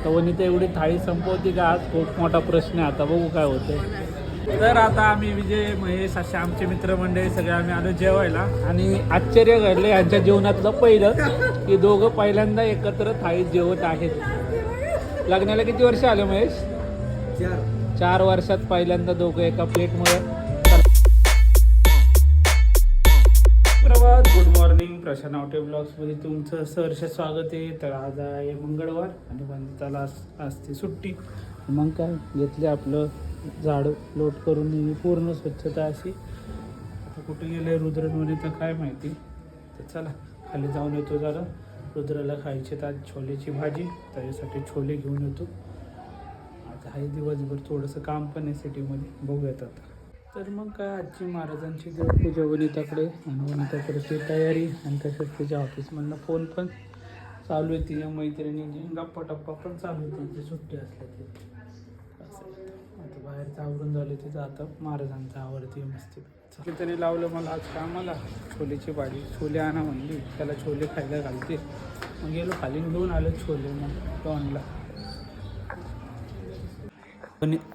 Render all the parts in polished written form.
तर वनिता एवढी थाळी संपवती का आज खूप मोठा प्रश्न आहे. आता बघू काय होतंय. तर आता आम्ही विजय महेश असे आमचे मित्रमंडळी सगळे आम्ही आलो जेवायला आणि आश्चर्य घडलं यांच्या जीवनातलं पहिलं की दोघं पहिल्यांदा एकत्र थाळीत जेवत आहेत. लग्नाला किती वर्ष आले महेश? 4 वर्षात पहिल्यांदा दोघं एका प्लेटमुळे. गुड मॉर्निंग, प्रशांत आवटे ब्लॉग्समध्ये तुमचं सहर्ष स्वागत आहे. तर आज आहे मंगळवार आणि वनिताला असते सुट्टी. मग काय घेतले आपलं झाडं लोट करून पूर्ण स्वच्छता अशी. आता कुठे गेले रुद्र वनिता काय माहिती. तर चला खाली जाऊन येतो जरा. रुद्राला खायचे तर आज छोलेची भाजी, त्याच्यासाठी छोले घेऊन येतो. आता आहे दिवसभर थोडंसं काम पण आहे सिटीमध्ये, बघूयात आता. तर मग काय आजची महाराजांची देवपूजा वनिताकडे आणि वनिताकडची तयारी आणि तसंच तिच्या ऑफिसमधनं फोन पण चालू आहे. तिच्या मैत्रिणींची गप्पा टप्पा पण चालू आहे त्यांची सुट्टी असल्या ते असं. आता बाहेरचं आवरून झालं तिचं, आता महाराजांचं आवडते मस्ती. त्याने लावलं मला आज कामाला छोलेची भाजी. छोले आणा म्हणली, त्याला छोले खायला घालते. मग गेलो खाली घेऊन आलो छोले मग टॉनला.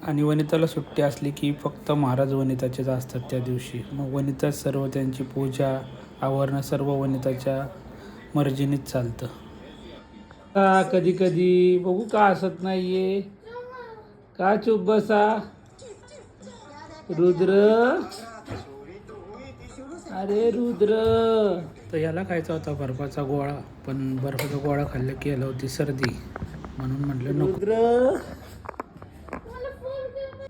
आणि वनिताला सुट्टी असली की फक्त महाराज वनिताचेच असतात त्या दिवशी. मग वनिता सर्व त्यांची पूजा आवरणं सर्व वनिताच्या मर्जीनेच चालतं. कधी कधी बघू का असत नाहीये का, चुप बसा रुद्र. अरे रुद्र. तर याला खायचा होता बर्फाचा गोळा, पण बर्फाचा गोळा खाल्ला की याला होती सर्दी, म्हणून म्हटलं नको. रुद्र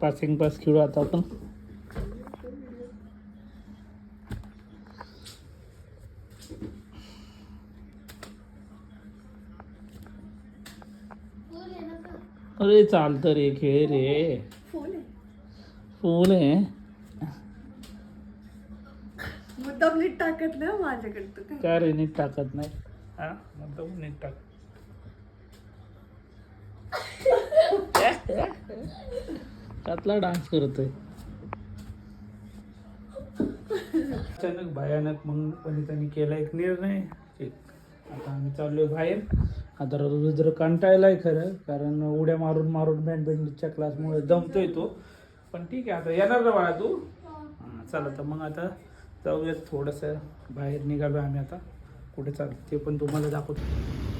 पासिंग पास खेळू आता आपण. अरे चालतं रे, खेळ रे. फुल आहे मुद्दाम नीट टाकत नाही माझ्याकडे. काय रे नीट टाकत नाही? हा मुद्दाम नीट टाक. त्यातला डान्स करतोय अचानक भयानक. मग वनितांनी केला एक निर्णय. आता आम्ही चाललोय बाहेर. आता रुद्र कंटाळलाय खरं, कारण उड्या मारून मारून बॅडमिंटनच्या क्लासमुळे दमतोय तो. पण ठीक आहे, आता येणार ना बाळा तू. चला तर मग आता जाऊयात थोडंसं बाहेर. निघालो आम्ही आता. कुठे चालतो ते पण तुम्हाला दाखवतो.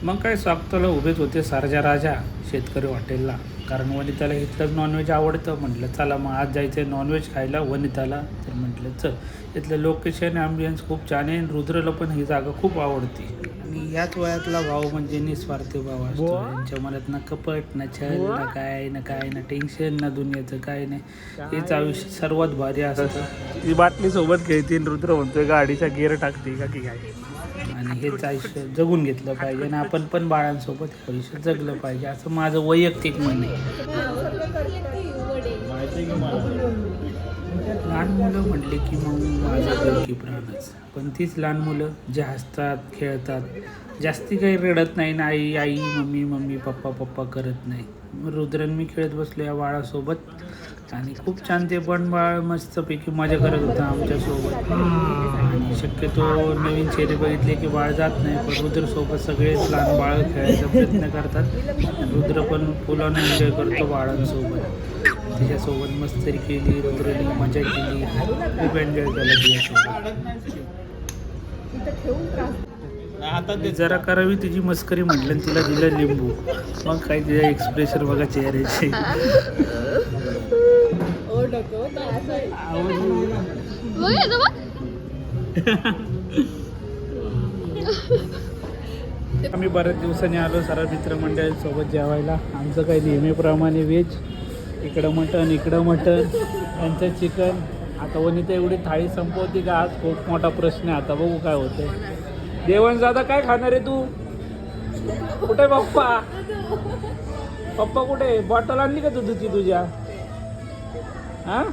मग काय स्वागताला उभेच होते सारजा राजा शेतकरी हॉटेलला, कारण वनिताला इथलंच नॉनव्हेज आवडतं. म्हटलं चला मग आज जायचं आहे नॉनव्हेज खायला वनिताला. तर म्हटलं चल. इथलं लोकेशन ॲम्बियन्स खूप छान आहे. रुद्रला पण ही जागा खूप आवडते. आणि याच वयातला भाव म्हणजे निस्वार्थी भाव असतो. यांच्या मनात ना कपट ना छल ना काय ना टेन्शन ना दुनियाचं काय नाही. हेच आयुष्य सर्वात भारी असतं. ही बाटली सोबत खेळतील. रुद्र म्हणतोय गाडीचा गिअर टाकते का की काय. आणि हेच आयुष्य जगून घेतलं पाहिजे आणि आपण पण बाळांसोबत आयुष्य जगलं पाहिजे, असं माझं वैयक्तिक म्हणणं आहे. लहान मुलं म्हटले की मग माझं घर की प्राणच. पण तीच लहान मुलं जे हसतात खेळतात, जास्ती काही रडत नाही ना. आई आई मम्मी मम्मी पप्पा पप्पा करत नाही. रुद्रन मी खेळत बसलो या बाळासोबत आणि खूप छान ते पण बाळ मस्तपैकी मजा करत होतं आमच्यासोबत. आणि शक्यतो नवीन चेहरे बघितले की बाळ जात नाही, पण रुद्रसोबत सगळेच लहान बाळ खेळायचा प्रयत्न करतात. रुद्र पण फुलानं एन्जॉय करतो बाळांसोबत. तिच्यासोबत मस्ती केली, रुद्रने मजा केली, खूप एन्जॉय केला तिच्यासोबत. आता ते जरा करावी तिची मस्करी म्हटलं, तिला दिलं लिंबू. मग काय तिचा एक्सप्रेशन बघा चेहऱ्याचे. आम्ही बऱ्याच दिवसांनी आलो सर्व मित्रमंडळींसोबत जेवायला. आमचं काही नेहमीप्रमाणे व्हेज, इकडं मटण त्यांचं चिकन. आता वनिता एवढी थाळी संपवती का आज खूप मोठा प्रश्न आहे. आता बघू काय होतंय. देवण दादा काय खाणार आहे तू? कुठे पप्पा कुठे? बॉटल आणली का दुधाची तुझ्या? हा.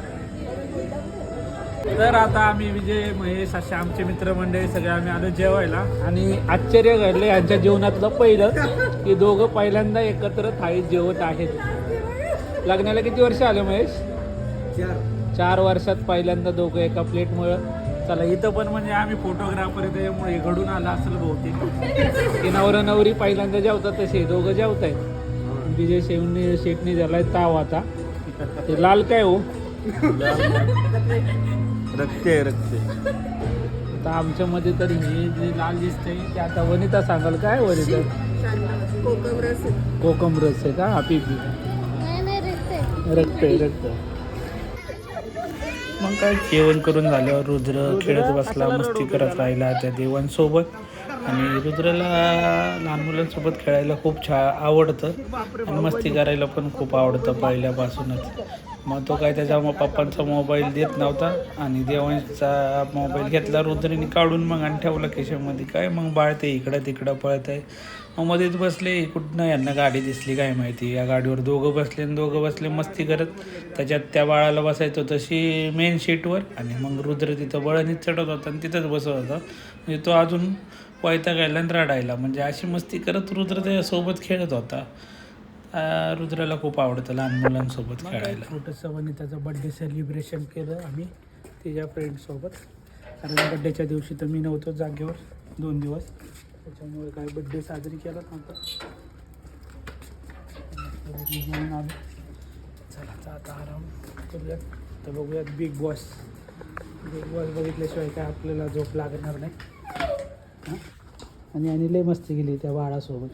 तर आता आम्ही विजय महेश असे आमचे मित्रमंडळी सगळे आम्ही आलो जेवायला आणि आश्चर्य घडलं यांच्या जीवनातलं पहिलं की दोघं पहिल्यांदा एकत्र थाळीत जेवत आहेत. लग्नाला किती वर्ष आले महेश? 4 वर्षात पहिल्यांदा दोघं एका प्लेटमुळे. चला इथं पण म्हणजे आम्ही फोटोग्राफर आहे त्यामुळे घडून आला असेल बहुतेक की नवरा नवरी पहिल्यांदा जेवतात तसे दोघं जेवत आहेत. विजय शेटने झालाय ताव आता. ते लाल काय हो? रक्ते आहे रक्ते. आता आमच्या मध्ये तर हे जे लाल दिसतंय ते आता वनिता सांगाल काय वनिता? कोकम रस आहे. कोकम रस आहे का? आपी रक्त आहे रक्त. मग काय जेवण करून झाल्यावर रुद्र खेळत बसला, मस्ती करत राहिला त्या देवांसोबत. आणि रुद्राला लहान मुलांसोबत खेळायला खूप आवडतं आणि मस्ती करायला पण खूप आवडतं पहिल्यापासूनच. मग तो काय त्याच्या पप्पांचा मोबाईल देत नव्हता आणि देवांचा मोबाईल घेतला रुद्राने काढून मग आणि ठेवला खिशामध्ये. काय मग बाळ ते इकडं तिकडं पळत आहे. मग मध्येच बसले, कुठनं यांना गाडी दिसली काय माहिती, या गाडीवर दोघं बसले मस्ती करत. त्याच्यात त्या बाळाला बसायचं तशी मेन सीटवर आणि मग रुद्र तिथं बळणीच चढत होता आणि तिथंच बसत होता. म्हणजे तो अजून वैतागायला आणि रडायला, म्हणजे अशी मस्ती करत रुद्र त्याच्यासोबत खेळत होता. रुद्राला खूप आवडतं लहान मुलांसोबत खेळायला. छोटंसं वनिताचं बड्डे सेलिब्रेशन केलं आम्ही तिच्या फ्रेंडसोबत. कारण बड्डेच्या दिवशी तर मी नव्हतो जागेवर 2 दिवस, त्याच्यामुळे काय बड्डे साजरी केला नव्हता. घेऊन आलो. चला आता आराम करूयात. तर बघूयात बिग बॉस बघितल्याशिवाय काय आपल्याला झोप लागणार नाही. आणि लय मस्ती केली त्या बाळासोबत.